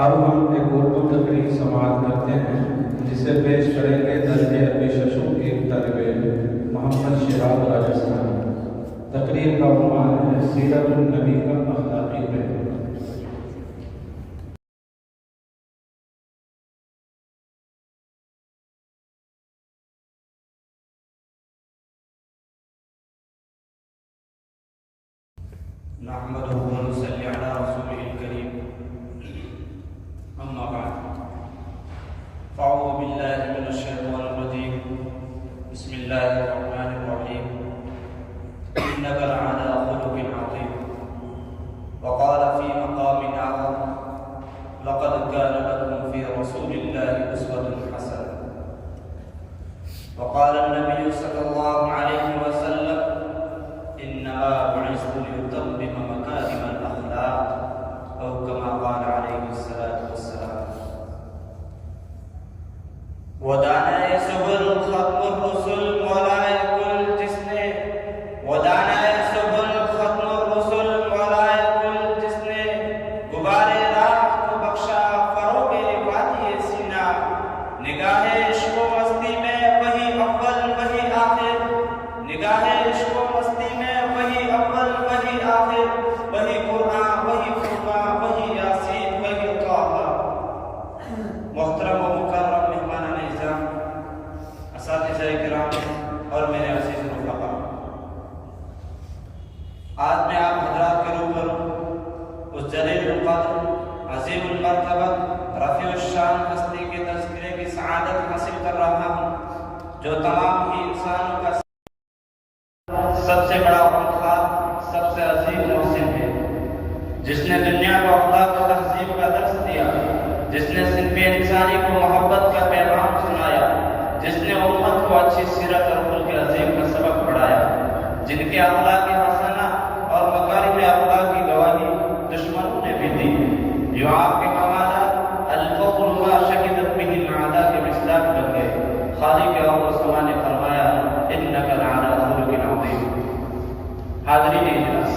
اب ہم ایک اردو تقریر سماعت کرتے ہیں جسے پیش کریں گے درجہ عربی ششم کے طالب علم محمد شہاب راجستھانی۔ تقریر کا عنوان ہے سیرت النبی کا اخلاقی پہلو۔ نحمده ونصلي على رسوله الكريم أما بعد فأعوذ بالله من الشيطان الرجيم بسم الله الرحمن الرحيم إنك لعلى خلق عظيم وقال في مقام آخر لقد كان لكم في رسول الله أسوة حسنة وقال النبي صلى الله عليه وسلم إنما بعثت لأتمم مكارم الأخلاق أو كما قال عليه الصلاة والسلام ودانا سبل ختم الرسل مولا کل جس نے ودانا سبل ختم الرسل مولا کل جس نے غبار راہ کو بخشا فروغ وادی سینا نگاہ عشق و مستی میں وہی اول وہی آخر نگاہ عشق و مستی میں وہی اول وہی آخر وہی قرآن وہی فرقان وہی یاسین وہی طٰہٰ۔ محترم و مکرم مہمان نظام، اساتذہ کرام اور میرے عزیز رفقا، آج میں آپ حضرات کے روبرو اس جلیل القدر عظیم المرتبہ رفیع الشان ہستی کے تذکرے کی سعادت حاصل کر رہا ہوں جو تمام ہی انسانوں کا سب سے بڑا خواہ سب سے عظیم محسن ہے، جس نے دنیا کو اخلاق و تہذیب کا درس دیا، جس نے صنف انسانی کو محبت کا پیغام سنایا، جس نے امت کو اچھی سیرت اور خلق عظیم کا سبق پڑھایا، جن کے اخلاق حسنہ اور مکارم اخلاق کی گواہی دشمنوں نے بھی دی، جو آپ کے کمالات الفضل ما شهدت به الاعداء کے مصداق بن گئے۔ خالق ارض و سما نے فرمایا انک لعلی خلق عظیم۔ حاضرین اجلاس،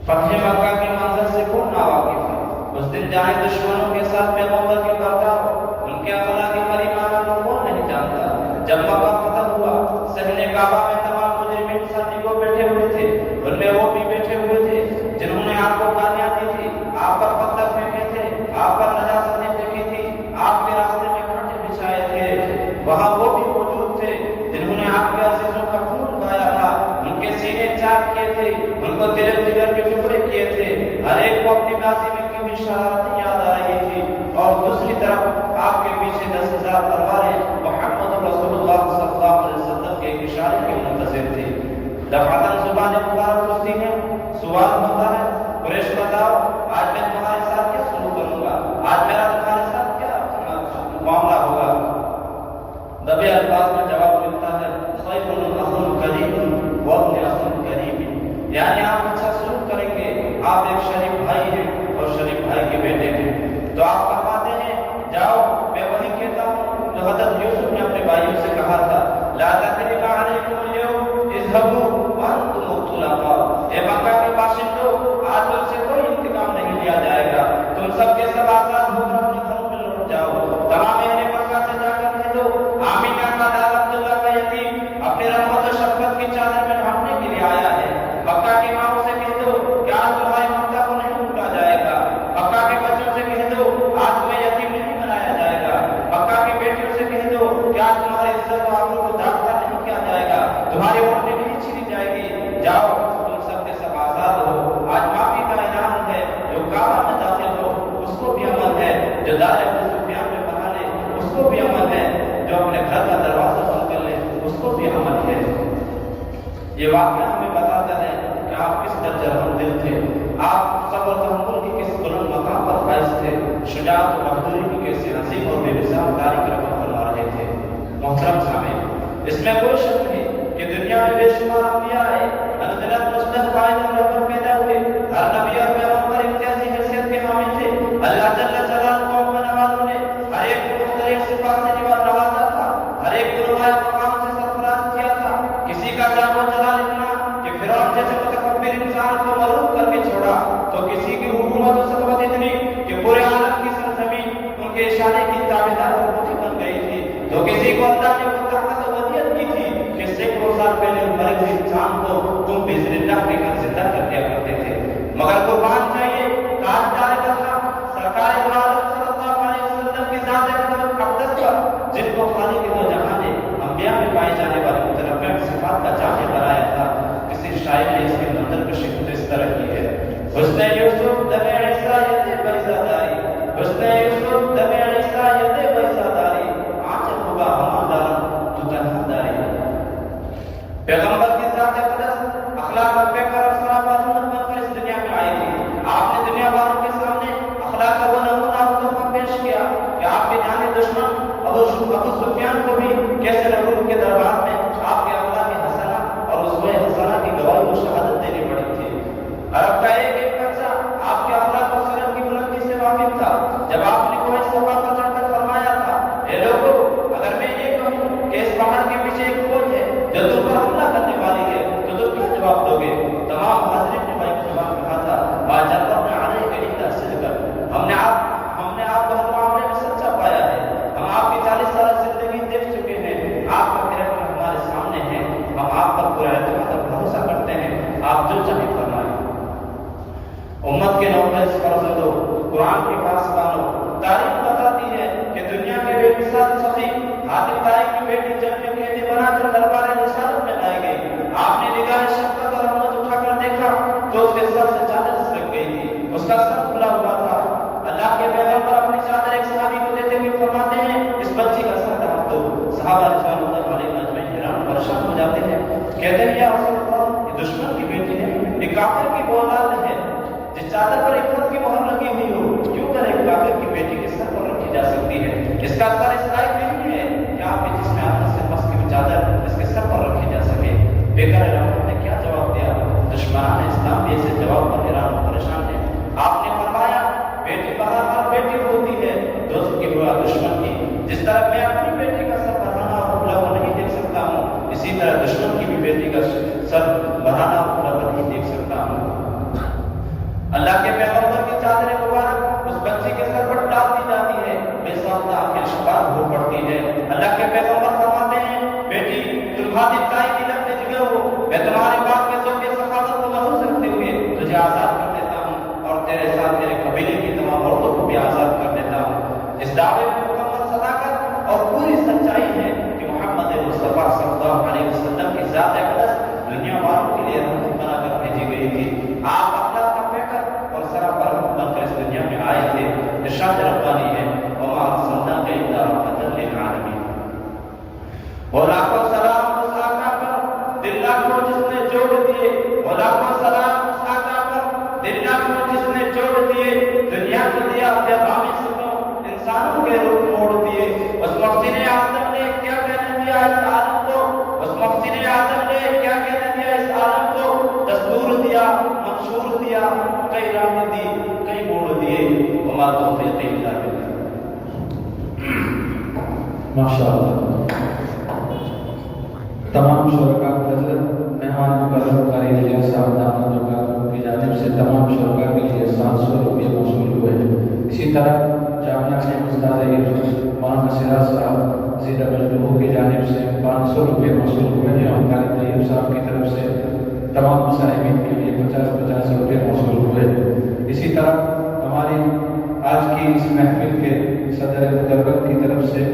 فتح مکہ کے منظر سے کون ناواقف ہے؟ اس دن جہاں دشمنوں کے ساتھ پیغمبر کے برتاؤ، ان کے اخلاقی کریمانہ کو کون نہیں جانتا؟ جب مکہ فتح ہوا، صحن کعبہ میں تمام مجرمین ساتھی کو بیٹھے ہوئے تھے، ان میں وہ بھی بیٹھے ہوئے تھے جنہوں نے آپ کو گالیاں دی تھی، آپ پر پتھر پھینکے تھے، آپ پر نجاستیں پھینکی تھی، آپ کے راستے میں کانٹے بچھائے تھے، وہاں وہ بھی موجود تھے جنہوں نے آپ کے عزیزوں کا خون بہایا تھا، ان کے سینے چاک کیے تھے، ان کو دل جگر کے ٹکڑے کیے تھے، ہر ایک کو اپنی غازی میں کی بھی شہادت یاد آ رہی تھی، اور دوسری طرف آپ کے پیچھے 10,000 تلواریں محمد رسول اللہ صلی اللہ علیہ وسلم کے اشارے کے منتظر تھی۔ دفعتاً زبان مبارک ہوتی ہے، سوال ہوتا ہے قریش بتاؤ آج میں تمہارے ساتھ کیا سلوک کروں گا، آج میرا تمہارے ساتھ کیا معاملہ ہوگا؟ دبے الفاظ میں جواب ملتا ہے خیر اخ کریم وابن اخ کریم، یعنی آپ اچھا سلوک کریں گے، آپ ایک شریف بھائی ہیں اور شریف بھائی کے بیٹے ہیں، تو آپ فرماتے ہیں جاؤ میں وہی کہتا ہوں جو حضرت یوسف نے اپنے بھائیوں سے کہا تھا لا تثریب علیکم اليوم اذهبوا وانتم طلقاء، اے مکہ کے باشندوں آج تم سے کوئی انتقام نہیں لیا جائے گا، تم سب کے سب آزاد ہو کر اپنے گھروں میں لوٹ جاؤ۔ تمام اہل مکہ سے جا کر کہہ دو آمینہ کا لال عبداللہ کا یتیم اپنی رحمت و شفقت کی چادر میں ڈھانپنے کے لیے آیا ہے۔ مکہ کی ماں سے کہہ دو کہ آج تمہاری ممتا کو نہیں لوٹا جائے گا، مکہ کے بچوں سے کہہ دو آج تمہیں یتیم نہیں بنایا جائے گا، مکہ کی بیٹیوں سے کہہ دو کہ آج تمہاری عزت و آبرو کو داغدار نہیں کیا جائے گا، تمہاری عورتیں نہیں چھینی جائے گی، جاؤ تم سب کے سب آزاد ہو۔ آج معافی کا اعلان ہے، جو کعبہ میں داخل ہو اس کو بھی عمل ہے، جو دار ابو سفیان میں بنا لے اس کو بھی عمل ہے، جو اپنے گھر کا دروازہ بند کر لے اس کو بھی عمل ہے۔ یہ واقعہ ہمیں بتاتا ہے کہ آپ کس درجہ دل تھے، آپ صبر و تحمل کی کس بلند مقام پر فائز تھے، شجاعت و بہادری کی کیسے عظیم اور بے مثال تاریخ رقم فرما رہے تھے۔ محترم سامعین، اس میں کوئی شک نہیں کہ دنیا میں بے شمار انبیاء آئے، انزلت مصطفیٰ قائد اور رحمت پیدا ہوئے، ہر نبی اور پیغمبر امتیازی حیثیت کے حامل تھے، اللہ جل جلالہ کو اپنے نوازوں نے ہر ایک کو مختلف صفات سے نوازا تھا، ہر ایک کو روایت مقام سے سرفراز کیا تھا، کسی کا جلال و جلال اتنا کہ فرعون جیسے متکبر انسان کو مغلوب کر کے چھوڑا، تو کسی کی حکومت و سطوت اتنی کہ پورے عالم ہوئے انسان کو تم بِإِذْنِ اللَّهِ کے گھر زندہ کر دیا کرتے تھے. مگر قربان چاہیے تاجدار کا سرکار دو عالم صلی اللہ علیہ وسلم کی ذات اقدس پر جن کو خالق دو جہاں نے انبیاء میں پائے جانے والے متنوع صفات کا جامع بنایا تھا. کسی شاعر نے اس کے منظر کشی کچھ اس طرح کی ہے: حسن یوسف دم عیسیٰ یت بیضاداری، حسن یوسف دم عیسیٰ یت بیضاداری، آنچ ہوگا ہمادار تو تنہا داری. پیغمبر کی ذات اقدس اخلاق اور پیکر اور سرابہ بن کر اس دنیا میں آئی تھی. آپ نے دنیا والوں کے سامنے اخلاق کا وہ نمونہ تحفہ پیش کیا کہ آپ کے جانے دشمن ابو سفیان کو بھی کیسے رسول کے دربار میں آپ کے اخلاق حسنہ اور اسوہ حسنہ کی گواہی و شہادت دینی پڑی تھی. عرب کا ایک بچہ آپ کے اخلاق و سلوک کی بلندی سے واقف تھا. جب آپ نے کوئی صفا پر چڑھ کر فرمایا تھا: اے لوگوں، اگر میں یہ کہوں کہ اس پہاڑ کے پیچھے ایک فوج ہے جو تم پر حملہ کرنے والی ہے تو تم کیا جواب دو گے؟ تمام حاضرین نے بھائی جواب کہا تھا: باجر اپنے آنے کے لیے تحصیل کر ہم نے آپ کو ہر معاملے میں سچا پایا ہے. ہم آپ کی 40 سال زندگی دیکھ چکے ہیں. آپ کا کریکٹر ہمارے سامنے ہے. ہم آپ پر پورا اعتماد اور بھروسہ کرتے ہیں. آپ جو چاہیں فرمائیں. امت کے نوبیس فرزندوں، قرآن کے پاسبانوں، تاریخ بتاتی ہے کہ دنیا کے بے مثال سخی حاتم طائی کی بیٹی جب میں قیدی بنا کر دربار رسالت میں لائی گئی. آپ نے نگاہ شفقت اور رحمت اٹھا کر دیکھا تو اس کے سر سے چادر سرک گئی تھی. اس کا سر کھلا ہوا تھا. اللہ کے پیغمبر اپنی چادر ایک صحابی کو دیتے ہوئے فرماتے ہیں: اس بچی کا سر ڈھانپ دو. صحابہ رضوان اللہ علیہم اجمعین حیران پریشان ہو جاتے ہیں. کہتے ہیں: یا رسول اللہ، یہ دشمن کی بیٹی ہے، یہ کافر کی اولاد ہے. جس چادر پر عفت کی مہر لگی ہوئی ہو کیوں کر ایک کافر کی بیٹی کے سر پر رکھی جا سکتی ہے؟ اس کا سر اس لائق نہیں ہے کہ آپ کے جسم آدمی سے مس کی چادر اس کے سر پر رکھی جا سکے. بیکر رحمت نے کیا جواب دیا؟ دشمنان اسلام بھی اسے جواب پر حیران و پریشان ہے. آپ نے فرمایا: بیٹی بہار بیٹی ہوتی ہے دوست کی ہوا دشمن کی. جس طرح میں اپنی بیٹی کا سر بڑھانا اور کھلا ہوا نہیں دیکھ سکتا ہوں، اسی طرح دشمن کی بھی بیٹی کا سر بڑھانا اور کھلا ہوا نہیں دیکھ سکتا ہوں. اللہ کے پیغمبر کی چادر مبارک اس بچی کے سر پر ڈال دی جاتی ہے. بے ساختہ آخر شفاعت ہو پڑتی ہے. اللہ کے پیغمبر فرماتے ہیں: بیٹی، تمہاری تائی کی لگنے جگہ ہو، میں تمہارے باپ کے ذوق ثقافت کو محفوظ رکھتے ہوئے تجھے آزاد کر دیتا ہوں اور تیرے ساتھ تیرے قبیلے کی تمام عورتوں کو بھی آزاد کر دیتا ہوں. اس دعوے میں مکمل صداقت اور پوری سچائی ہے کہ محمد مصطفیٰ صلی اللہ علیہ وسلم کی ذات اقدس دنیا والوں کے لیے رحمت بنا کر بھیجی گئی تھی. آپ اخلاق کا پیکر اور سراپر بن کر اس دنیا میں آئے تھے. ارشاد ربانی ہے: وما ارسلناک الا رحمۃ للعالمین. اور لاکھوں سلام اس آقا پر دل لاکھوں جس نے جوڑ دیے، اور لاکھوں سلام اس آقا پر دل لاکھوں جس نے جوڑ دیے. دنیا کو دیا پیغام سنو، انسانوں کے روپ موڑ دیے. اس محسن اعظم نے کیا کہنے دیا اس عالم کو، اس محسن اعظم نے کیا کہنے دیا اس عالم کو. دستور دیا، منشور دیا، کئی راہیں دی، کئی موڑ دیے. وما توفیق الا باللہ. ماشاءاللہ. تمام شرکا حضرت مہمان مکرم قاری رضا صاحب دامت برکاتہ کی جانب سے تمام شرکا کے لیے 700 روپے موصول ہوئے. اسی طرح جامعہ سے استاد مولانا سراج صاحب زیدہ مجدوب کی جانب سے 500 روپے موصول ہوئے ہیں. اور قاری طیب صاحب کی طرف سے تمام مسائمین کے لیے 50 روپے موصول ہوئے. اسی طرح ہماری آج کی اس محفل کے صدر مقرر کی طرف سے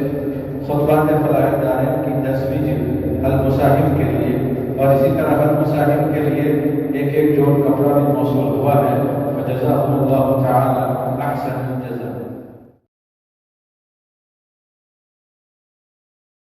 خطبات فلاح دارین کی 10ویں جلد المصاحب کے لیے اور اسی طرح المصاحب کے